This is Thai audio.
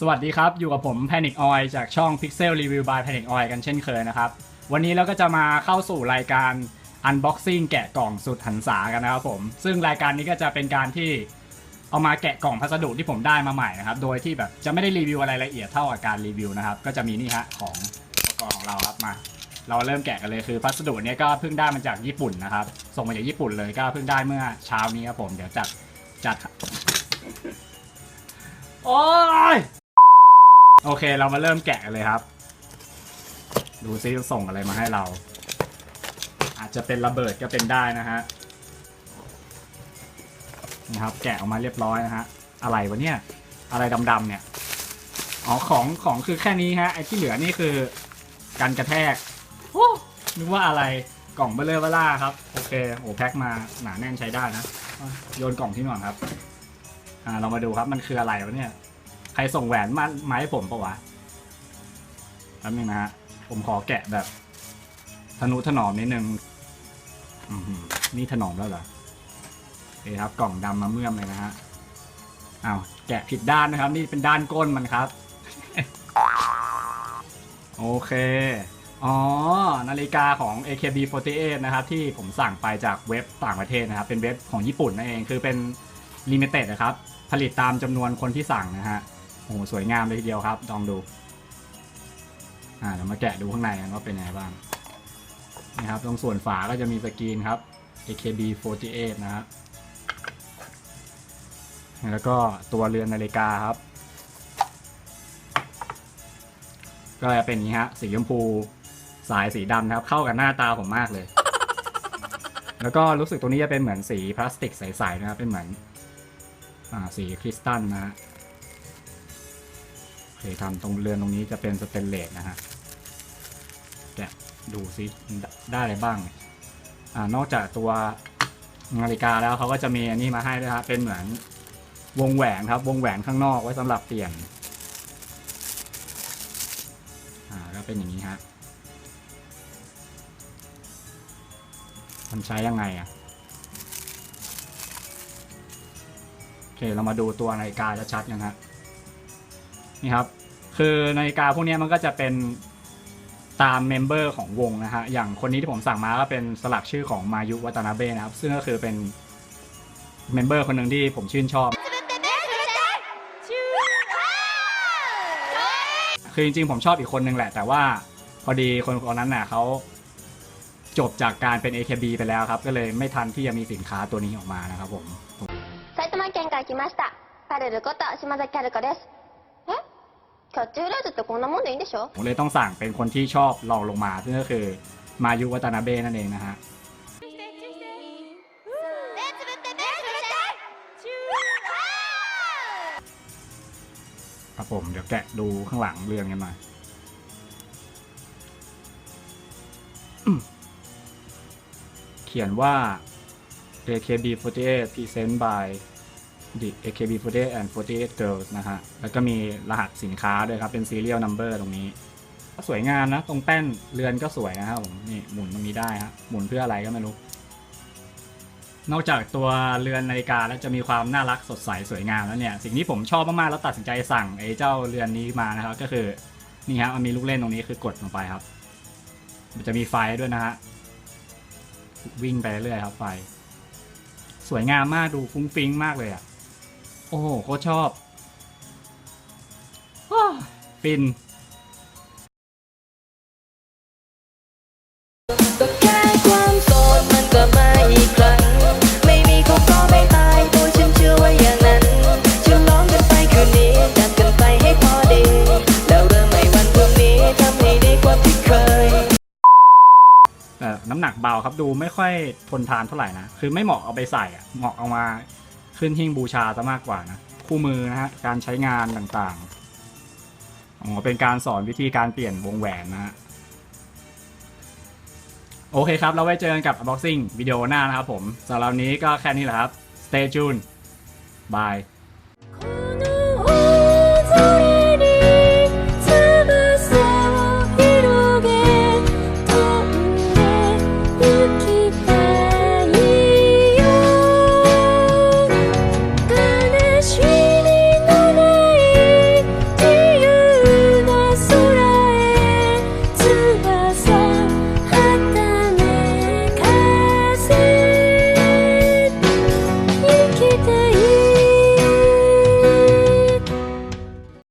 วัสดีครับอยู่กับผม Panic Oil จากช่อง Pixel Review by Panic Oil กันเช่นเคยนะครับวันนี้เราก็จะมาเข้าสู่รายการ Unboxing แกะกล่องสุดหันษากันนะครับผมซึ่งรายการนี้ก็จะเป็นการที่เอามาแกะกล่องพัสดุที่ผมได้มาใหม่นะครับโดยที่แบบจะไม่ได้รีวิวอะไรละเอียดเท่ากับการรีวิวนะครับก็จะมีนี่ฮะของอุปกรณ์ของเราครับมาเราเริ่มแกะกันเลยคือพัสดุนี้ก็เพิ่งได้มาจากญี่ปุ่นนะครับส่งมาจากญี่ปุ่นเลยก็เพิ่งได้เมื่อเช้านี้ครับผมเดี๋ยวจัดโอ้ยโอเคเรามาเริ่มแกะกันเลยครับดูซิจะส่งอะไรมาให้เราอาจจะเป็นระเบิดก็เป็นได้นะฮะนี่ครับแกะออกมาเรียบร้อยนะฮะอะไรวะเนี่ยอะไรดำๆเนี่ยอ๋อของคือแค่นี้ฮะไอ้ที่เหลือนี่คือการกระแทกโอ้นึกว่าอะไรกล่องเบลอล่าครับโอเคโอ้แพ็คมาหนาแน่นใช้ได้นะโยนกล่องที่หน่อยครับเรามาดูครับมันคืออะไรวะเนี่ยใครส่งแหวนมาให้ผมปะวะแป๊บนึงนะฮะผมขอแกะแบบทนุถนอมนิดนึงนี่ถนอมแล้วเหรอโอเคครับกล่องดำมาเมื่อมเลยนะฮะอ้าวแกะผิดด้านนะครับนี่เป็นด้านก้นมันครับ โอเคอ๋อนาฬิกาของ AKB48 นะครับที่ผมสั่งไปจากเว็บต่างประเทศนะครับเป็นเว็บของญี่ปุ่นนั่นเองคือเป็น Limited นะครับผลิตตามจำนวนคนที่สั่งนะฮะโอ้สวยงามเลยทีเดียวครับลองดูเดี๋ยวมาแกะดูข้างในกันว่าเป็นยังไงบ้างนี่ครับตรงส่วนฝาก็จะมีสกรีนครับ AKB48 นะครับแล้วก็ตัวเรือนนาฬิกาครับก็จะเป็นอย่างนี้ฮะสีชมพูสายสีดำนะครับเข้ากับหน้าตาผมมากเลยแล้วก็รู้สึกตรงนี้จะเป็นเหมือนสีพลาสติกใสๆนะครับเป็นเหมือนสีคริสตัลนะฮะโอเคทำตรงเรือนตรงนี้จะเป็นสเตนเลสนะฮะแกะดูซิได้อะไรบ้างนอกจากตัวนาฬิกาแล้วเขาก็จะมีอันนี้มาให้ด้วยครับเป็นเหมือนวงแหวนครับวงแหวนข้างนอกไว้สำหรับเปลี่ยนก็เป็นอย่างนี้ฮะมันใช้ยังไงโอเคเรามาดูตัวนาฬิกาชัดๆกันฮะนี่ครับคือนาฬิกาพวกนี้มันก็จะเป็นตามเมมเบอร์ของวงนะฮะอย่างคนนี้ที่ผมสั่งมาก็เป็นสลักชื่อของมายุวัตนาเบะนะครับซึ่งก็คือเป็นเมมเบอร์คนหนึ่งที่ผมชื่นชอบคือจริงๆผมชอบอีกคนนึงแหละแต่ว่าพอดีคนนั้นน่ะเขาจบจากการเป็น AKB ไปแล้วครับก็เลยไม่ทันที่จะมีสินค้าตัวนี้ออกมานะครับผม埼玉県から来ましたパルルこと島崎春子ですえキャッチフレーズってこんなもんでいいんでしょผมเลยต้องสั่งเป็นคนที่ชอบลองลงมาซึ่งก็คือมายุวัตนาเบะนั่นเองนะฮะครับผมเดี๋ยวแกะดูข้างหลังเรือนกันหน่อยเขียนว่า AKB48 Present by the AKB48 and 48 Girls นะฮะแล้วก็มีรหัสสินค้าด้วยครับเป็น Serial Number ตรงนี้สวยงามนะตรงแป้นเรือนก็สวยนะครับผมนี่หมุนตรงนี้ได้ฮะหมุนเพื่ออะไรก็ไม่รู้นอกจากตัวเรือนนาฬิกาแล้วจะมีความน่ารักสดใสสวยงามแล้วเนี่ยสิ่งที่ผมชอบมากๆแล้วตัดสินใจสั่งไอ้เจ้าเรือนนี้มานะครับก็คือนี่ฮะมันมีลูกเล่นตรงนี้คือกดลงไปครับมันจะมีไฟด้วยนะฮะวิ่งไปเรื่อยครับไฟสวยงามมากดูฟุ้งฟิ้งมากเลยอ่ะโอ้โหโคตรชอบฟินก็แค่ความโสดมันก็มาอีกครั้งไม่มีเขาก็ไม่ตายตัวฉันเชื่อว่าอย่างนั้นฉลองกันไปคืนนี้จัดกันไปให้พอดีแล้วเริ่มในวันพรุ่งนี้ทำให้ดีกว่าที่เคยแต่น้ำหนักเบาครับดูไม่ค่อยทนทานเท่าไหร่นะคือไม่เหมาะเอาไปใส่อ่ะเหมาะเอามาขึ้นหิ้งบูชาซะมากกว่านะคู่มือนะฮะการใช้งานต่างๆเป็นการสอนวิธีการเปลี่ยนวงแหวนนะฮะโอเคครับเราไว้เจอกันกับ Unboxing วิดีโอหน้านะครับผมสำหรับวันนี้ก็แค่นี้แหละครับ Stay tuned Bye